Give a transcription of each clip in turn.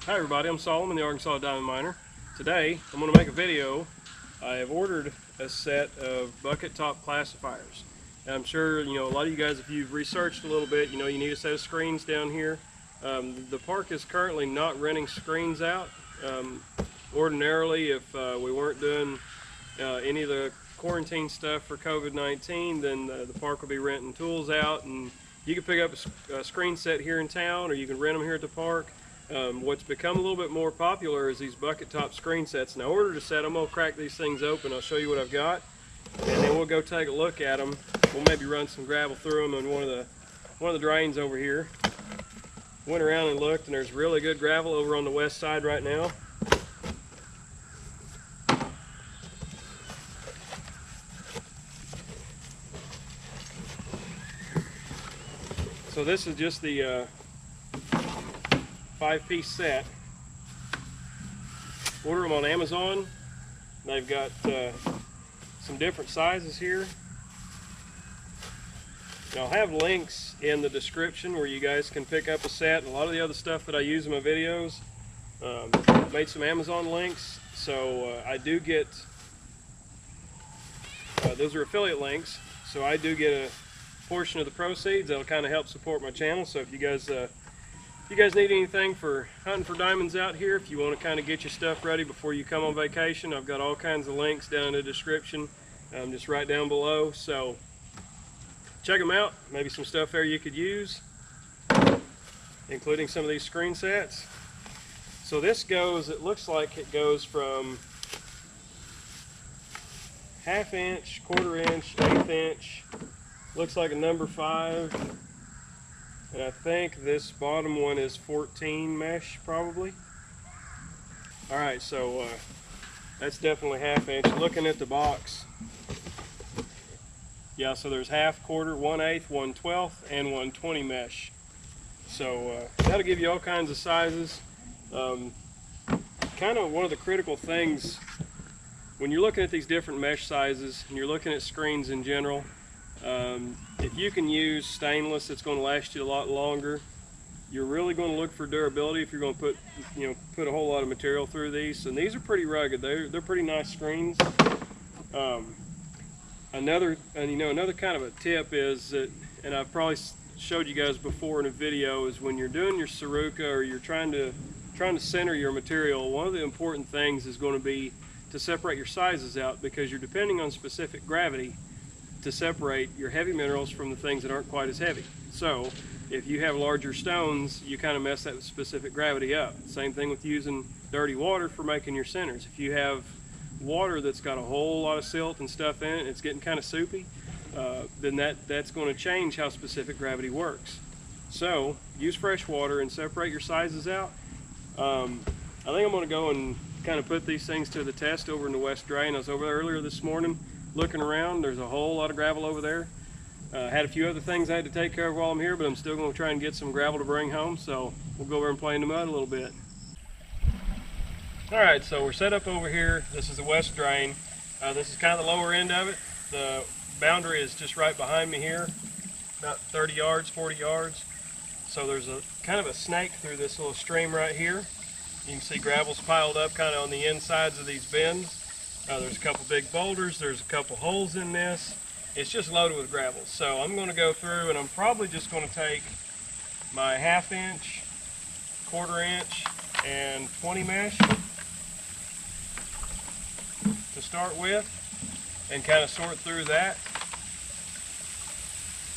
Hi everybody, I'm Solomon, the Arkansas Diamond Miner. Today I'm going to make a video. I have ordered a set of bucket top classifiers. And I'm sure a lot of you guys, if you've researched a little bit, you need a set of screens down here. The park is currently not renting screens out. Ordinarily, if we weren't doing any of the quarantine stuff for COVID-19, then the park will be renting tools out, and you can pick up a screen set here in town, or you can rent them here at the park. What's become a little bit more popular is these bucket top screen sets. Now, I ordered a set. I'm going to crack these things open. I'll show you what I've got, and then we'll go take a look at them. We'll maybe run some gravel through them in one of the drains over here. Went around and looked, and there's really good gravel over on the west side right now. So this is just the 5-piece set. Order them on Amazon. They've got some different sizes here. And I'll have links in the description where you guys can pick up a set. And a lot of the other stuff that I use in my videos, made some Amazon links. So I do get, those are affiliate links. So I do get a portion of the proceeds. That'll kind of help support my channel. So if you guys need anything for hunting for diamonds out here, if you want to kind of get your stuff ready before you come on vacation, I've got all kinds of links down in the description, just right down below. So check them out. Maybe some stuff there you could use, including some of these screen sets. So this goes, it looks like it goes from 1/2 inch, 1/4 inch, 1/8 inch. Looks like a number 5, and I think this bottom one is 14 mesh probably. Alright, so that's definitely 1/2 inch. Looking at the box, yeah, so there's 1/2, 1/4, 1/8, 1/12, and 1/20 mesh. So that'll give you all kinds of sizes. Kind of one of the critical things when you're looking at these different mesh sizes and you're looking at screens in general, if you can use stainless, it's going to last you a lot longer. You're really going to look for durability if you're going to put a whole lot of material through these. And these are pretty rugged. They're pretty nice screens. Another kind of a tip is that, and I've probably showed you guys before in a video, is when you're doing your Saruca or you're trying to center your material, one of the important things is going to be to separate your sizes out, because you're depending on specific gravity to separate your heavy minerals from the things that aren't quite as heavy. So if you have larger stones, you kind of mess that specific gravity up. Same thing with using dirty water for making your centers. If you have water that's got a whole lot of silt and stuff in it, and it's getting kind of soupy, then that's going to change how specific gravity works. So use fresh water and separate your sizes out. I think I'm going to go and kind of put these things to the test over in the west drain. I was over there earlier this morning looking around. There's a whole lot of gravel over there. Had a few other things I had to take care of while I'm here, but I'm still going to try and get some gravel to bring home, so we'll go over and play in the mud a little bit. Alright, so we're set up over here. This is the west drain. This is kind of the lower end of it. The boundary is just right behind me here, about 30 yards, 40 yards. So there's a kind of a snake through this little stream right here. You can see gravel's piled up kind of on the insides of these bends. There's a couple big boulders, there's a couple holes in this. It's just loaded with gravel. So I'm going to go through, and I'm probably just going to take my 1/2 inch, 1/4 inch, and 20 mesh to start with, and kind of sort through that.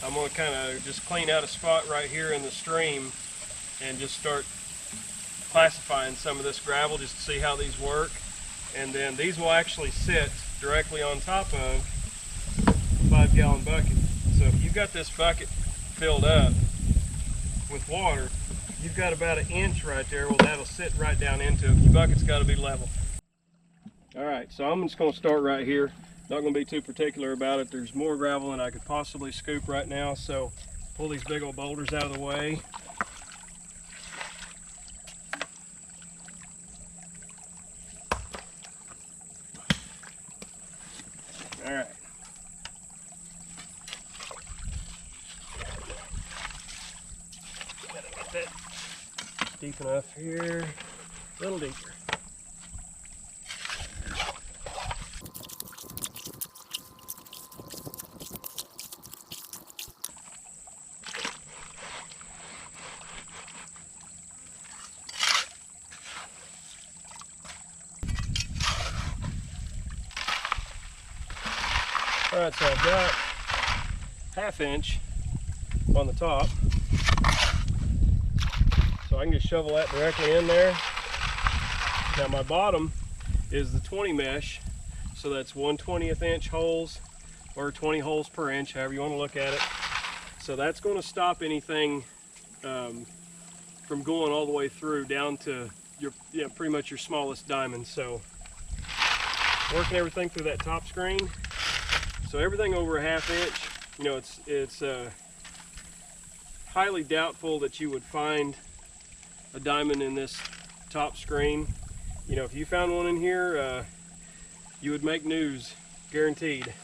I'm going to kind of just clean out a spot right here in the stream and just start classifying some of this gravel just to see how these work. And then these will actually sit directly on top of a 5-gallon bucket. So if you've got this bucket filled up with water, you've got about 1 inch right there. Well, that'll sit right down into it. Your bucket's got to be level. Alright, so I'm just going to start right here. Not going to be too particular about it. There's more gravel than I could possibly scoop right now, so pull these big old boulders out of the way. Alright. Gotta get that deep enough here. A little deeper. All right, so I've got 1/2 inch on the top. So I can just shovel that directly in there. Now my bottom is the 20 mesh, so that's 1/20th inch holes or 20 holes per inch, however you want to look at it. So that's going to stop anything from going all the way through down to your, pretty much your smallest diamond. So working everything through that top screen. So everything over 1/2 inch, it's highly doubtful that you would find a diamond in this top screen. If you found one in here, you would make news, guaranteed.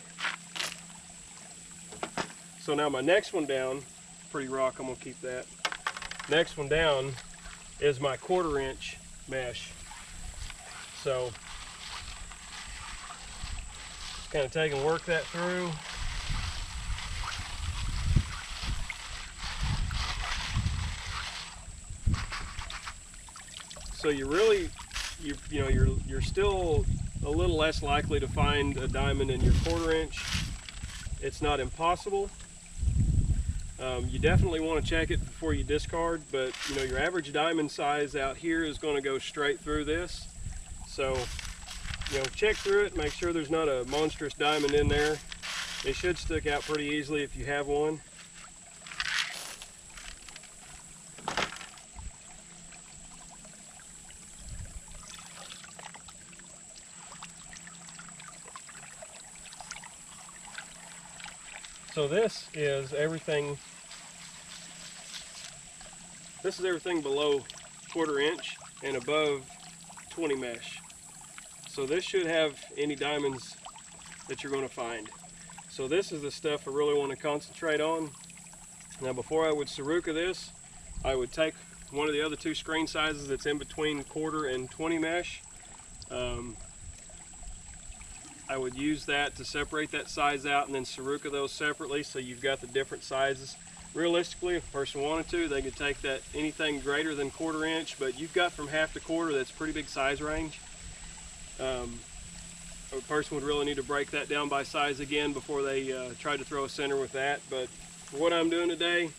So now my next one down, pretty rock, I'm gonna keep that. Next one down is my 1/4 inch mesh. So just kind of take and work that through. So you're still a little less likely to find a diamond in your 1/4 inch. It's not impossible. You definitely want to check it before you discard, but your average diamond size out here is going to go straight through this. So check through it, make sure there's not a monstrous diamond in there. It should stick out pretty easily if you have one. So this is everything below 1/4 inch and above 20 mesh. So this should have any diamonds that you're going to find. So this is the stuff I really want to concentrate on. Now before I would Saruca this, I would take one of the other 2 screen sizes that's in between 1/4 and 20 mesh. I would use that to separate that size out and then Saruca those separately, so you've got the different sizes. Realistically, if a person wanted to, they could take that anything greater than 1/4 inch, but you've got from 1/2 to 1/4, that's pretty big size range. A person would really need to break that down by size again before they try to throw a center with that. But for what I'm doing today,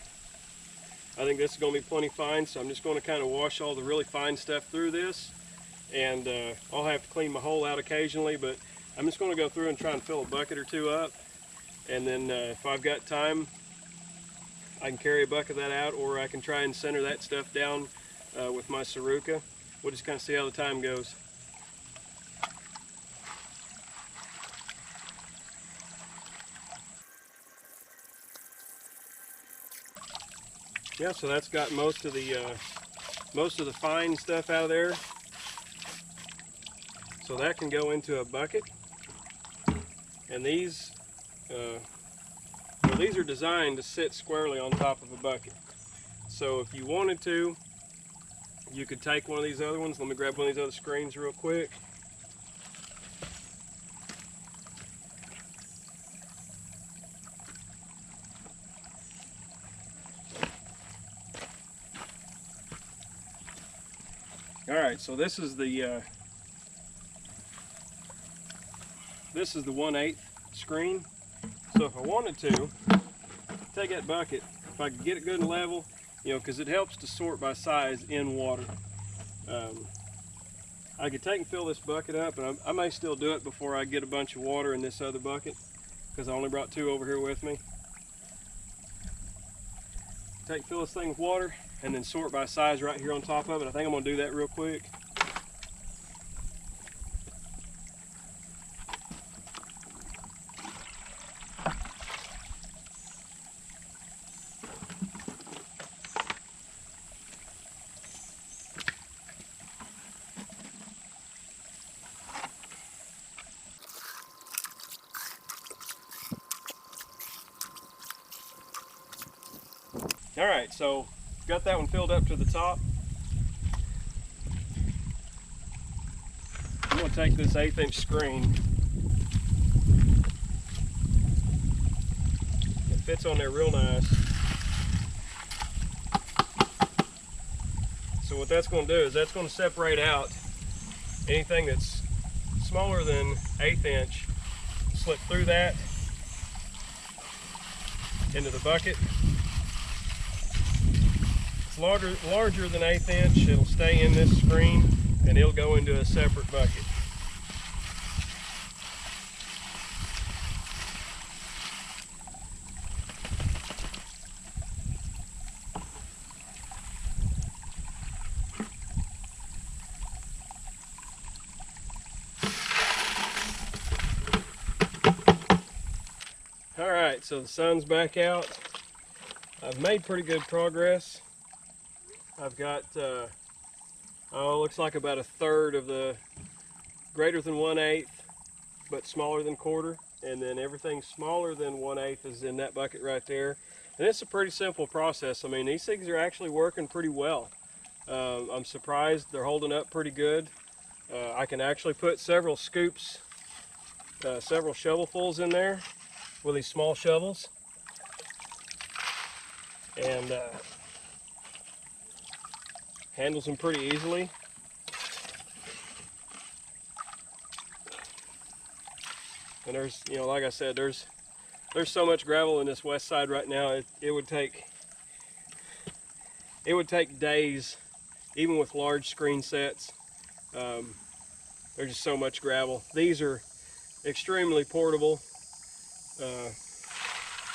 I think this is going to be plenty fine, so I'm just going to kind of wash all the really fine stuff through this, and I'll have to clean my hole out occasionally, but I'm just going to go through and try and fill a bucket or 2 up, and then if I've got time, I can carry a bucket of that out, or I can try and center that stuff down with my Saruca. We'll just kind of see how the time goes. Yeah, so that's got most of the fine stuff out of there. So that can go into a bucket. And these are designed to sit squarely on top of a bucket. So if you wanted to, you could take one of these other ones. Let me grab one of these other screens real quick. All right, so this is the 1/8 screen. So if I wanted to take that bucket, if I could get it good and level, because it helps to sort by size in water. I could take and fill this bucket up, and I may still do it before I get a bunch of water in this other bucket, because I only brought 2 over here with me. Fill this thing with water, and then sort by size right here on top of it. I think I'm going to do that real quick. All right, so got that one filled up to the top. I'm going to take this 1/8 inch screen. It fits on there real nice. So what that's going to do is that's going to separate out anything that's smaller than 1/8 inch. Slip through that into the bucket. It's larger than 1/8 inch. It'll stay in this screen and it'll go into a separate bucket. Alright, so the sun's back out. I've made pretty good progress. I've got, looks like about 1/3 of the greater than 1/8, but smaller than 1/4. And then everything smaller than 1/8 is in that bucket right there. And it's a pretty simple process. I mean, these things are actually working pretty well. I'm surprised they're holding up pretty good. I can actually put several scoops, several shovelfuls in there with these small shovels, and handles them pretty easily. And there's, you know, like I said, there's so much gravel in this west side right now. It would take days, even with large screen sets. There's just so much gravel. These are extremely portable.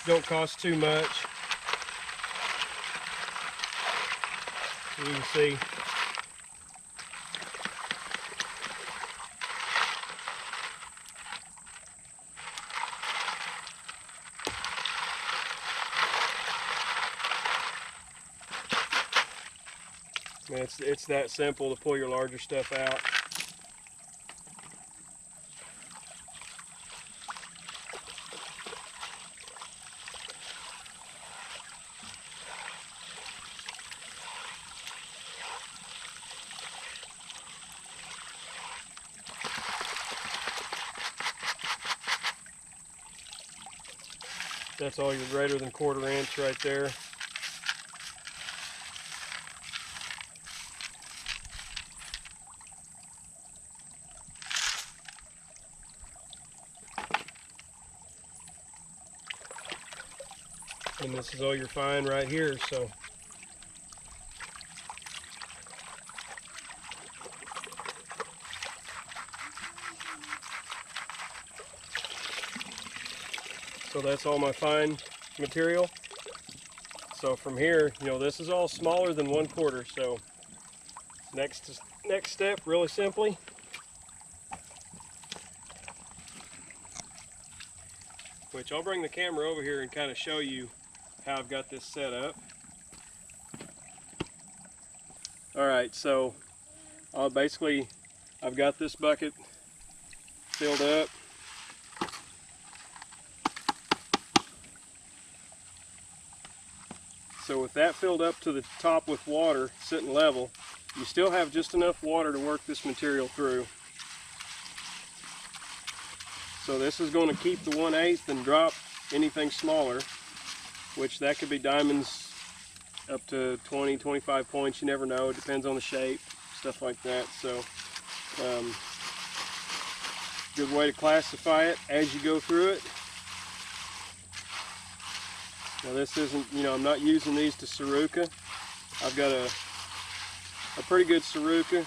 Don't cost too much. You can see. It's that simple to pull your larger stuff out. That's all your greater than 1/4 inch right there. And this is all you're fine right here, so. So that's all my fine material. So from here, you know, this is all smaller than 1/4. So next step, really simply, which I'll bring the camera over here and kind of show you how I've got this set up. All right, so basically I've got this bucket filled up. So with that filled up to the top with water, sitting level, you still have just enough water to work this material through. So this is going to keep the 1/8 and drop anything smaller, which that could be diamonds up to 20, 25 points. You never know. It depends on the shape, stuff like that. So good way to classify it as you go through it. Now this isn't, you know, I'm not using these to Saruca. I've got a pretty good Saruca.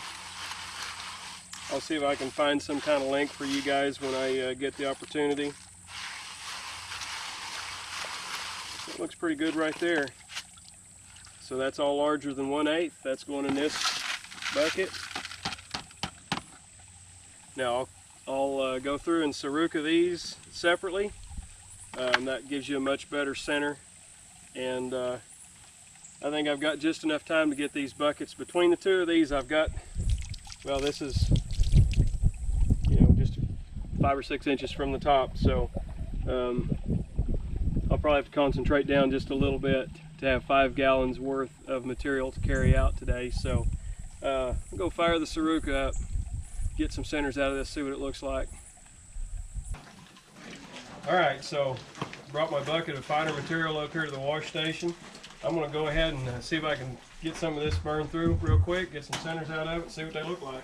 I'll see if I can find some kind of link for you guys when I get the opportunity. That looks pretty good right there. So that's all larger than 1/8. That's going in this bucket. Now I'll go through and Saruca these separately. That gives you a much better center, and I think I've got just enough time to get these buckets. Between the two of these, I've got, well, this is, you know, just 5 or 6 inches from the top, so I'll probably have to concentrate down just a little bit to have 5 gallons worth of material to carry out today. So I'll go fire the Saruca up, get some centers out of this, see what it looks like. All right, so brought my bucket of finer material up here to the wash station. I'm gonna go ahead and see if I can get some of this burned through real quick, get some centers out of it, see what they look like.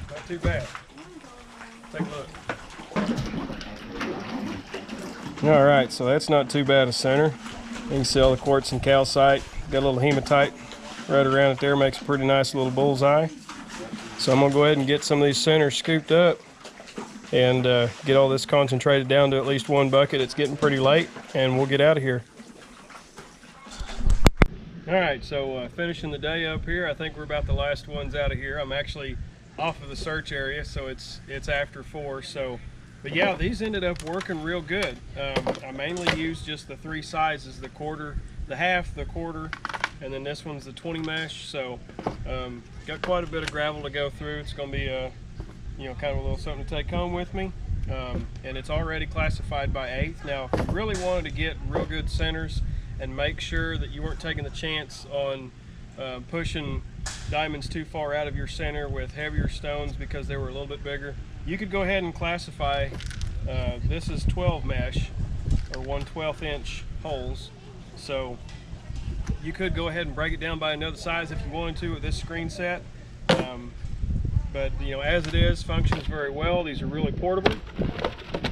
Not too bad. Take a look. All right, so that's not too bad a center. You can see all the quartz and calcite. Got a little hematite right around it there, makes a pretty nice little bullseye. So I'm gonna go ahead and get some of these centers scooped up and get all this concentrated down to at least one bucket. It's getting pretty late and we'll get out of here. All right, so finishing the day up here. I think we're about the last ones out of here. I'm actually off of the search area, so it's after 4. So, but yeah, these ended up working real good. I mainly used just the 3 sizes: the quarter, the half, the quarter, and then this one's the 20 mesh. So, got quite a bit of gravel to go through. It's going to be you know, kind of a little something to take home with me. And it's already classified by 1/8. Now, if you really wanted to get real good centers and make sure that you weren't taking the chance on pushing diamonds too far out of your center with heavier stones because they were a little bit bigger, you could go ahead and classify, this is 12 mesh or 1/12 inch holes. So you could go ahead and break it down by another size if you wanted to with this screen set. But you know, as it is, functions very well. These are really portable.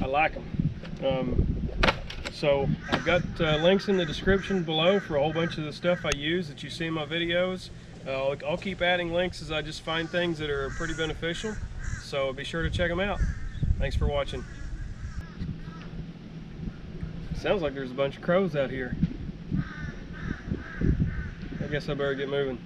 I like them. So I've got links in the description below for a whole bunch of the stuff I use that you see in my videos. I'll keep adding links as I just find things that are pretty beneficial. So be sure to check them out. Thanks for watching. Sounds like there's a bunch of crows out here. I guess I better get moving.